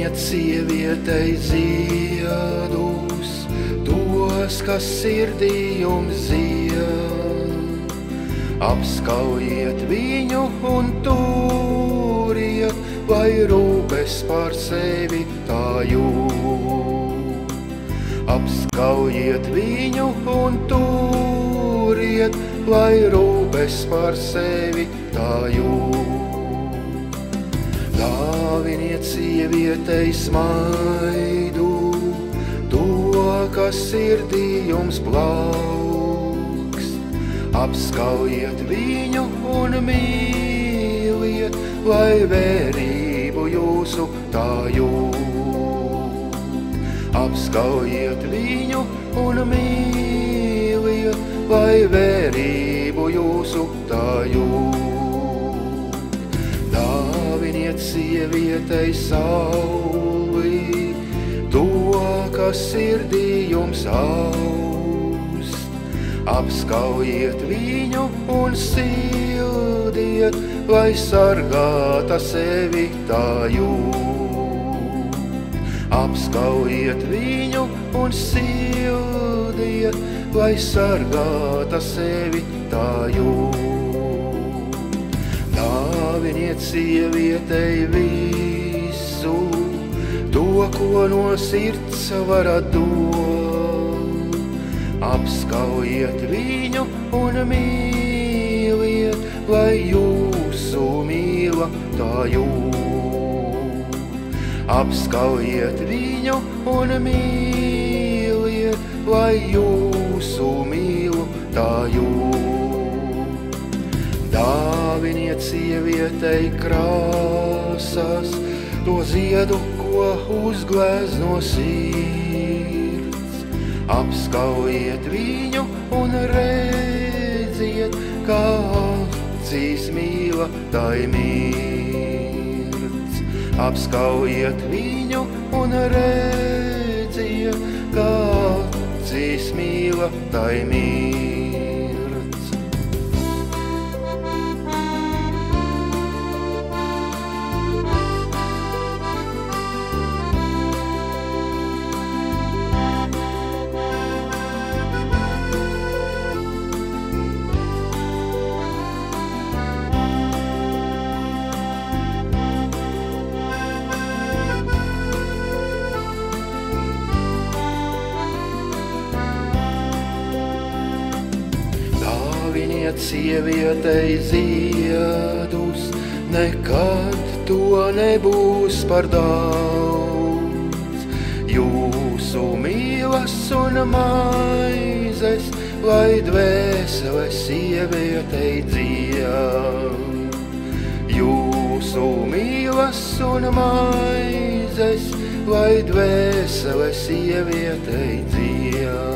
Dāviniet sievietei ziedus, tos, kas sirdī jums zied. Apskaujiet viņu un turiet, vai rūpes par sevi tā jūt. Apskaujiet viņu un turiet, vai rūpes par sevi tā jūt. Dāviniet sievietei smaidu, to, kas sirdī jums plaukst. Apskaujiet viņu un mīliet, vai vērību jūsu tā jūt. Apskaujiet viņu un mīliet, vai vērību jūsu tā jūt. Dāviniet sievietei sauli, to, kas sirdī jums aust. Apskaujiet viņu un sildiet, vai sargāta sevi tā jūt. Apskaujiet viņu un sildiet, vai sargāta sevi tā jūt. Dāviniet sievietei visu, to, ko no sirds varat dot. Apskaujiet viņu un mīliet, vai jūsu mīla tā jūt. Apskaujiet viņu un mīliet, vai jūsu mīlu tā jūt. Dāviniet sievietei krāsas, to ziedu, ko uzglezno sirds. Apskaujiet viņu un redziet, kā acīs mīla tai mirds. Apskaujiet viņu un redziet, kā acīs mīla tai mirds. Dāviniet sievietei ziedus, nekad to nebūs par daudz. Jūsu mīlas un maizes, lai dvēsele sievietei dzied. Jūsu mīlas un maizes, lai dvēsele sievietei dzied.